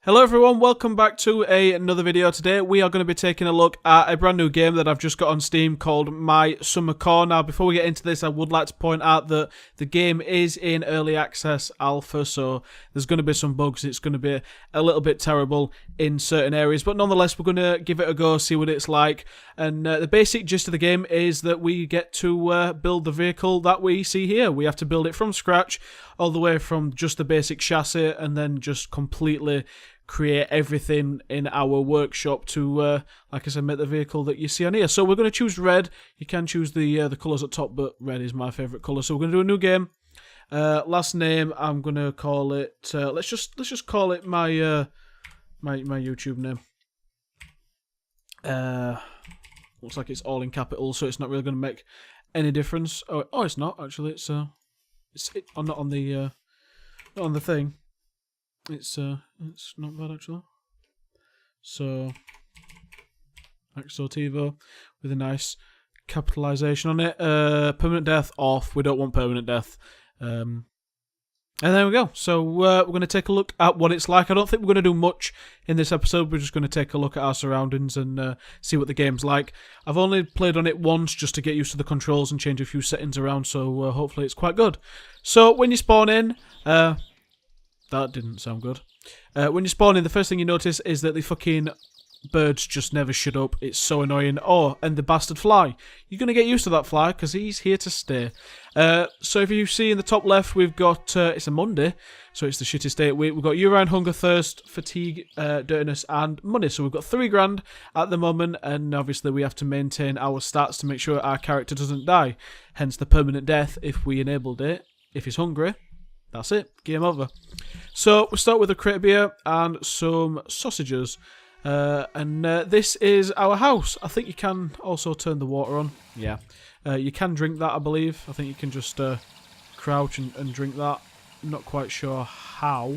Hello everyone, welcome back to another video. Today we are going to be taking a look at a brand new game that I've just got on Steam called My Summer Core. Now before we get into this, I would like to point out that the game is in early access alpha, so there's going to be some bugs. It's going to be a little bit terrible in certain areas, but nonetheless we're going to give it a go, see what it's like. And the basic gist of the game is that we get to build the vehicle that we see here. We have to build it from scratch, all the way from just the basic chassis and then just completely create everything in our workshop to, like I said, make the vehicle that you see on here. So we're going to choose red. You can choose the colours at top, but red is my favourite colour. So we're going to do a new game. Last name, I'm going to call it. Let's just call it my my YouTube name. Looks like it's all in capitals, so it's not really going to make any difference. Oh, it's not actually. It's not on the not on the thing. It's not bad actually. So Exotivo with a nice capitalization on it. Permanent death off. We don't want permanent death. And there we go. So we're going to take a look at what it's like. I don't think we're going to do much in this episode. We're just going to take a look at our surroundings and see what the game's like. I've only played on it once just to get used to the controls and change a few settings around. So hopefully it's quite good. So when you spawn in, that didn't sound good. When you spawn in, the first thing you notice is that the fucking birds just never shut up. It's so annoying. Oh, and the bastard fly. You're going to get used to that fly because he's here to stay. So if you see in the top left, we've got, it's a Monday, so it's the shittiest day of the week. We've got urine, hunger, thirst, fatigue, dirtiness, and money. So we've got 3 grand at the moment, and obviously we have to maintain our stats to make sure our character doesn't die. Hence the permanent death if we enabled it. If he's hungry, that's it. Game over. So we start with a crate of beer and some sausages. And this is our house. I think you can also turn the water on. Yeah. You can drink that, I believe. I think you can just crouch and drink that. I'm not quite sure how.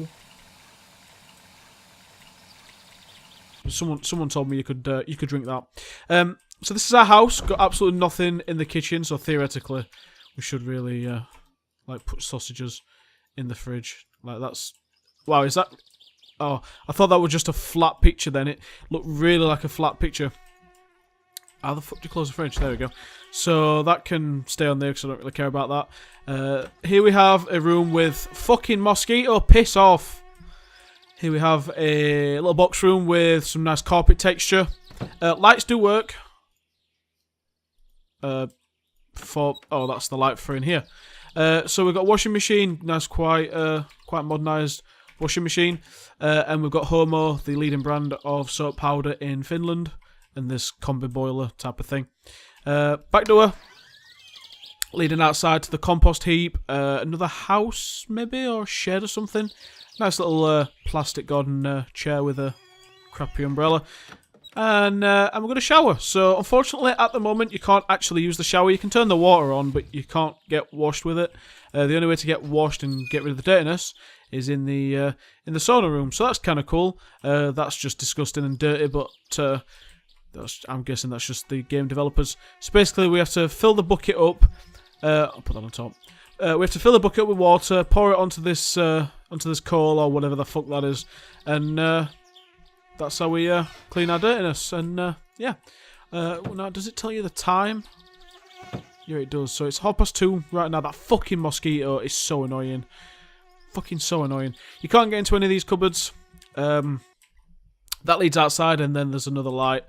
Someone told me you could drink that. So this is our house. Got absolutely nothing in the kitchen, so theoretically we should really like put sausages in the fridge. Like that's... Wow, is that... Oh, I thought that was just a flat picture then. It looked really like a flat picture. How the fuck do you close the fridge? There we go. So that can stay on there because I don't really care about that. Here we have a room with fucking mosquito. Piss off. Here we have a little box room with some nice carpet texture. Lights do work. Oh, that's the light for in here. So we've got a washing machine. Nice, quite modernised washing machine. And we've got Homo, the leading brand of soap powder in Finland, and this combi boiler type of thing. Back door leading outside to the compost heap. Another house maybe, or a shed or something. Nice little plastic garden chair with a crappy umbrella. And we're going to shower. So unfortunately at the moment you can't actually use the shower. You can turn the water on, but you can't get washed with it. The only way to get washed and get rid of the dirtiness is in the sauna room. So that's kind of cool. That's just disgusting and dirty, but I'm guessing that's just the game developers. So basically we have to fill the bucket up. I'll put that on top. We have to fill the bucket up with water, pour it onto this coal or whatever the fuck that is, and that's how we clean our dirtiness. And yeah. Now, does it tell you the time? Yeah, it does. So it's 2:30 right now. That fucking mosquito is so annoying. Fucking so annoying. You can't get into any of these cupboards. That leads outside, and then there's another light.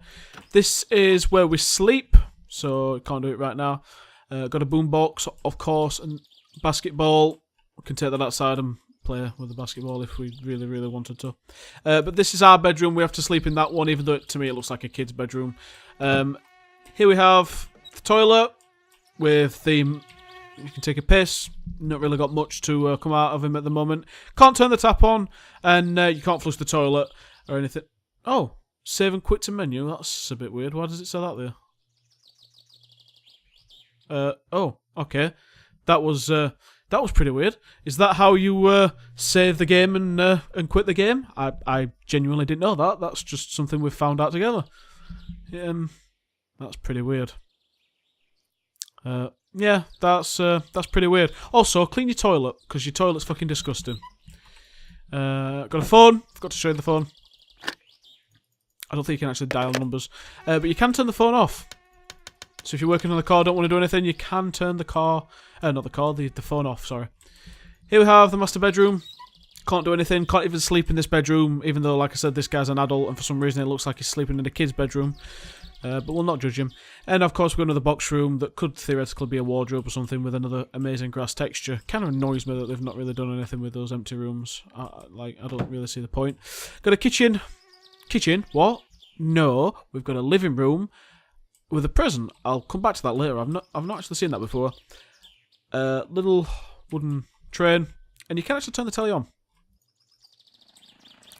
This is where we sleep, so can't do it right now. Got a boombox, of course, and basketball. We can take that outside and play with the basketball if we really, really wanted to. But this is our bedroom. We have to sleep in that one, even though to me it looks like a kid's bedroom. Here we have the toilet with the... You can take a piss. Not really got much to come out of him at the moment. Can't turn the tap on, and you can't flush the toilet or anything. Oh, save and quit to menu. That's a bit weird. Why does it say that there? Oh, okay. That was pretty weird. Is that how you save the game and quit the game? I genuinely didn't know that. That's just something we've found out together. That's pretty weird. Yeah, that's pretty weird. Also, clean your toilet, because your toilet's fucking disgusting. Got a phone. Forgot to show you the phone. I don't think you can actually dial numbers. But you can turn the phone off. So if you're working on the car, don't want to do anything, you can turn the car... not the car, the phone off, sorry. Here we have the master bedroom. Can't do anything, can't even sleep in this bedroom, even though, like I said, this guy's an adult, and for some reason it looks like he's sleeping in a kid's bedroom. But we'll not judge him. And of course, we've got another box room that could theoretically be a wardrobe or something with another amazing grass texture. Kind of annoys me that they've not really done anything with those empty rooms. I don't really see the point. Got a kitchen. Kitchen? What? No, we've got a living room with a present. I'll come back to that later. I've not actually seen that before. Little wooden train, and you can actually turn the telly on.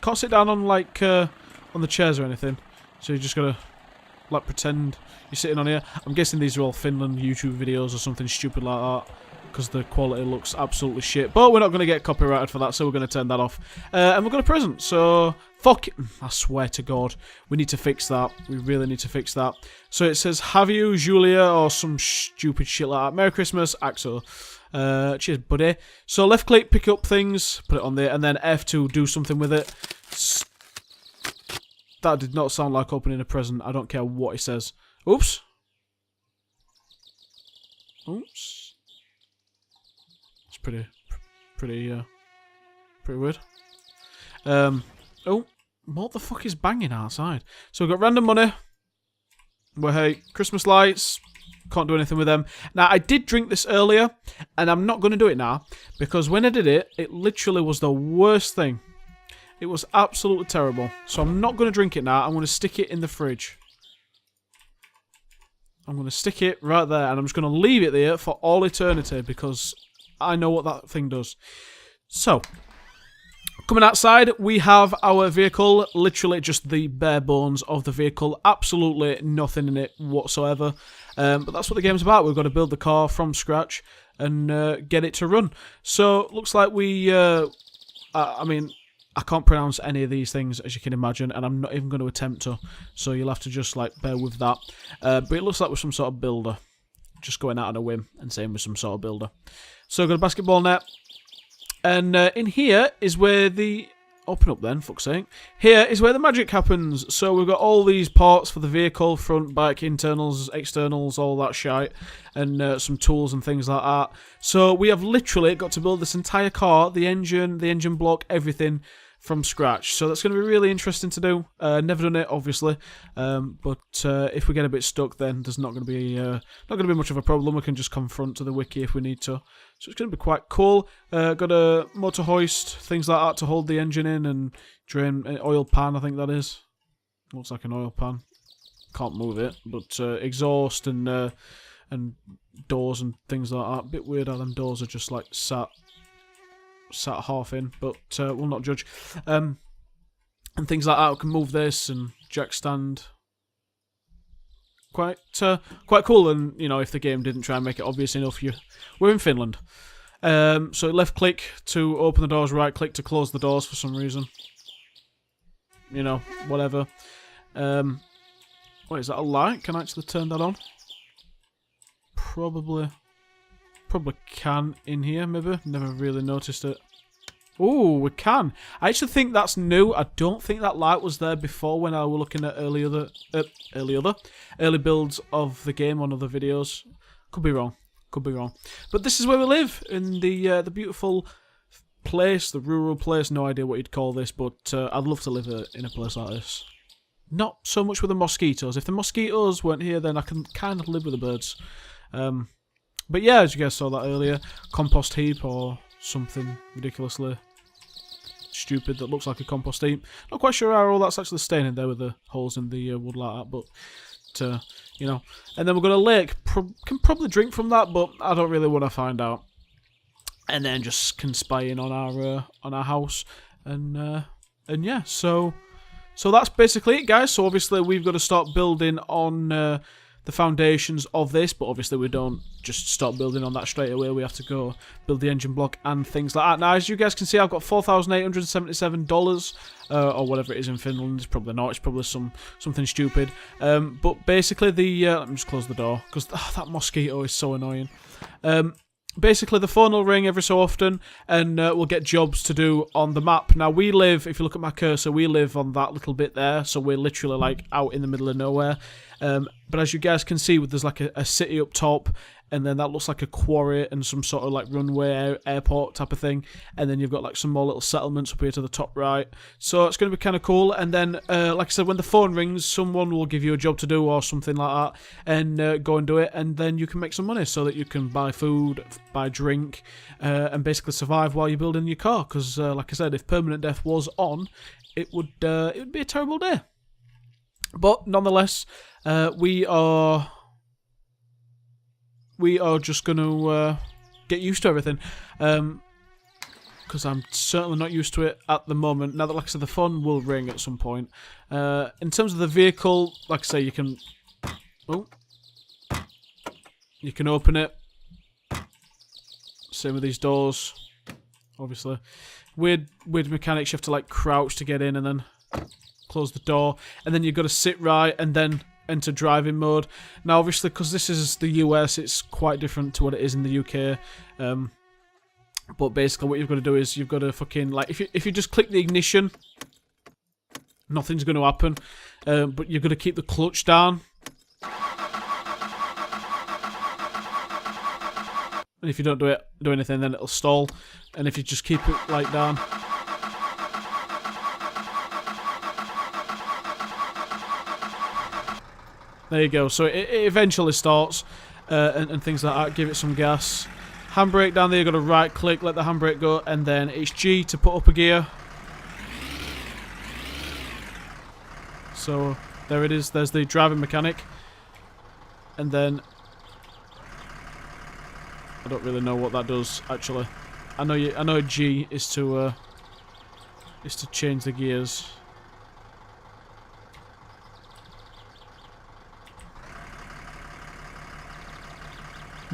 Can't sit down on like on the chairs or anything, so you just gotta like pretend you're sitting on here. I'm guessing these are all Finland YouTube videos or something stupid like that, because the quality looks absolutely shit. But we're not going to get copyrighted for that, so we're going to turn that off. And we've got a present, so fuck it. I swear to God, we need to fix that. We really need to fix that. So it says, have you, Julia, or some stupid shit like that. Merry Christmas, Axel. Cheers, buddy. So left click, pick up things, put it on there, and then F2, do something with it. That did not sound like opening a present. I don't care what it says. Oops. Oops. It's pretty weird. Oh, what the fuck is banging outside? So we've got random money. Well, hey, Christmas lights. Can't do anything with them. Now, I did drink this earlier, and I'm not going to do it now, because when I did it, it literally was the worst thing. It was absolutely terrible. So I'm not going to drink it now. I'm going to stick it in the fridge. I'm going to stick it right there, and I'm just going to leave it there for all eternity, because I know what that thing does. So, coming outside, we have our vehicle. Literally just the bare bones of the vehicle. Absolutely nothing in it whatsoever. But that's what the game's about. We've got to build the car from scratch and get it to run. So, looks like we... I mean... I can't pronounce any of these things, as you can imagine, and I'm not even going to attempt to, so you'll have to just, like, bear with that. But it looks like we're some sort of builder. Just going out on a whim and saying we're some sort of builder. So, I've got a basketball net, and in here is where the... Open up then, fuck's sake. Here is where the magic happens. So, we've got all these parts for the vehicle, front, back, internals, externals, all that shite, and some tools and things like that. So, we have literally got to build this entire car, the engine block, everything, from scratch. So that's going to be really interesting to do. Never done it, obviously, but if we get a bit stuck, then there's not going to be much of a problem. We can just confront to the wiki if we need to. So it's going to be quite cool. Got a motor hoist, things like that to hold the engine in, and drain oil pan. I think that is. Looks like an oil pan. Can't move it, but exhaust and doors and things like that. Bit weird how them doors are just like sat half in, but we'll not judge. And things like that. We can move this and jack stand. Quite cool. And you know, if the game didn't try and make it obvious enough, we're in Finland. So left click to open the doors, right click to close the doors for some reason. You know, whatever. Wait, is that a light? Can I actually turn that on? Probably can in here, maybe. Never really noticed it. Oh, we can. I actually think that's new. I don't think that light was there before when I was looking at early builds of the game on other videos. Could be wrong. But this is where we live, in the beautiful place, the rural place. No idea what you'd call this, but I'd love to live in a place like this. Not so much with the mosquitoes. If the mosquitoes weren't here, then I can kind of live with the birds. But yeah, as you guys saw that earlier, compost heap or something ridiculously stupid that looks like a compost heap. Not quite sure how all that's actually staying in there with the holes in the wood like that, but you know. And then we've got a lake. Can probably drink from that, but I don't really want to find out. And then just conspiring on our house, and yeah, so that's basically it, guys. So obviously we've got to start building on the foundations of this, but obviously we don't just start building on that straight away. We have to go build the engine block and things like that. Now, as you guys can see, I've got $4,877 or whatever it is in Finland. It's probably not. It's probably something stupid. But basically, let me just close the door because that mosquito is so annoying. basically the phone will ring every so often, and we'll get jobs to do on the map. Now we live, if you look at my cursor, we live on that little bit there, so we're literally like out in the middle of nowhere. But as you guys can see, there's like a city up top, and then that looks like a quarry and some sort of like runway airport type of thing, and then you've got like some more little settlements up here to the top right. So it's going to be kind of cool. And then like I said, when the phone rings, someone will give you a job to do or something like that, and go and do it, and then you can make some money so that you can buy food, buy drink, and basically survive while you're building your car. Because like I said, if permanent death was on, it would be a terrible day. But nonetheless, we are just going to get used to everything, because I'm certainly not used to it at the moment. Now that, like I said, the phone will ring at some point. In terms of the vehicle, like I say, you can open it. Same with these doors, obviously. Weird mechanics. You have to like crouch to get in and then close the door, and then you've got to sit right and then enter driving mode. Now obviously, because this is the US, it's quite different to what it is in the UK. But basically what you've got to do is you've got to fucking, like, if you just click the ignition, nothing's going to happen. But you've got to keep the clutch down, and if you don't do anything, then it'll stall. And if you just keep it like down, there you go. So it eventually starts, and things like that. Give it some gas. Handbrake down there, you've got to right click, let the handbrake go, and then it's G to put up a gear. So there it is, there's the driving mechanic. And then I don't really know what that does actually. I know G is to change the gears.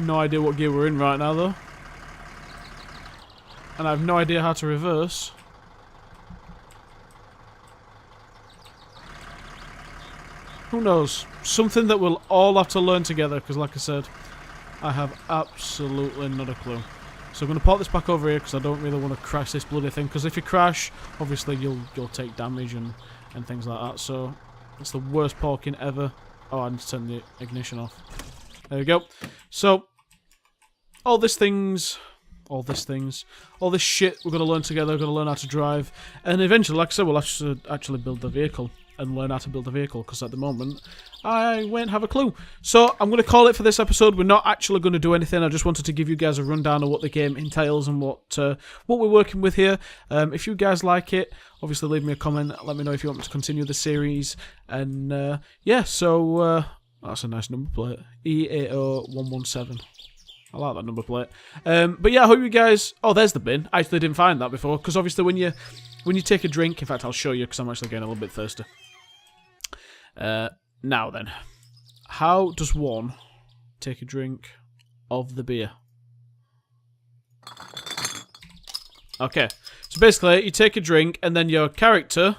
No idea what gear we're in right now though. And I have no idea how to reverse. Who knows? Something that we'll all have to learn together, because like I said, I have absolutely not a clue. So I'm going to port this back over here because I don't really want to crash this bloody thing, because if you crash, obviously you'll take damage and things like that. So it's the worst parking ever. Oh, I need to turn the ignition off. There we go. So, all this shit we're going to learn together. We're going to learn how to drive. And eventually, like I said, we'll actually build the vehicle and learn how to build a vehicle, because at the moment, I won't have a clue. So, I'm going to call it for this episode. We're not actually going to do anything. I just wanted to give you guys a rundown of what the game entails and what we're working with here. If you guys like it, obviously leave me a comment. Let me know if you want me to continue the series. And, yeah, so... that's a nice number plate. EAO117. I like that number plate. But yeah, I hope you guys... Oh, there's the bin. I actually didn't find that before, because obviously when you take a drink... In fact, I'll show you, because I'm actually getting a little bit thirsty. Now then. How does one take a drink of the beer? Okay. So basically, you take a drink, and then your character...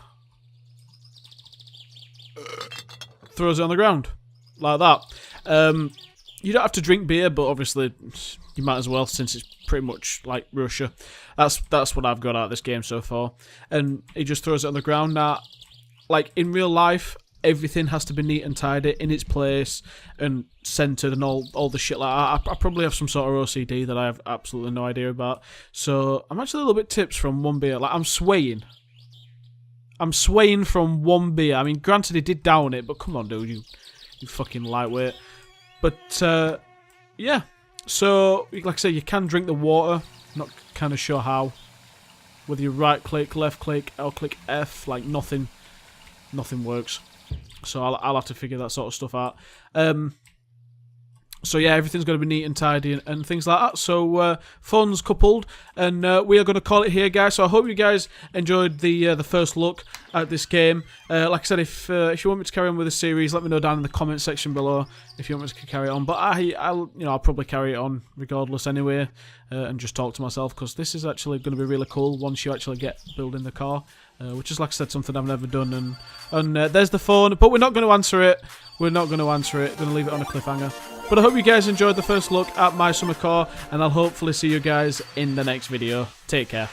throws it on the ground. Like that. You don't have to drink beer, but obviously you might as well, since it's pretty much like Russia. That's what I've got out of this game so far. And he just throws it on the ground. Now, like in real life, everything has to be neat and tidy in its place and centered and all the shit like that. I probably have some sort of OCD that I have absolutely no idea about. So I'm actually a little bit tips from one beer. Like I'm swaying from one beer. I mean, granted he did down it, but come on, dude, you fucking lightweight. But, yeah. So, like I say, you can drink the water. Not kind of sure how. Whether you right click, left click, L click F, like nothing works. So I'll have to figure that sort of stuff out. So yeah, everything's going to be neat and tidy and things like that. So phones coupled, and we are going to call it here, guys. So I hope you guys enjoyed the first look at this game. Like I said, if you want me to carry on with the series, let me know down in the comment section below if you want me to carry on. But I'll probably carry it on regardless anyway, and just talk to myself, because this is actually going to be really cool once you actually get building the car, which is, like I said, something I've never done. And there's the phone, but we're not going to answer it. We're going to leave it on a cliffhanger. But I hope you guys enjoyed the first look at my summer core, and I'll hopefully see you guys in the next video. Take care.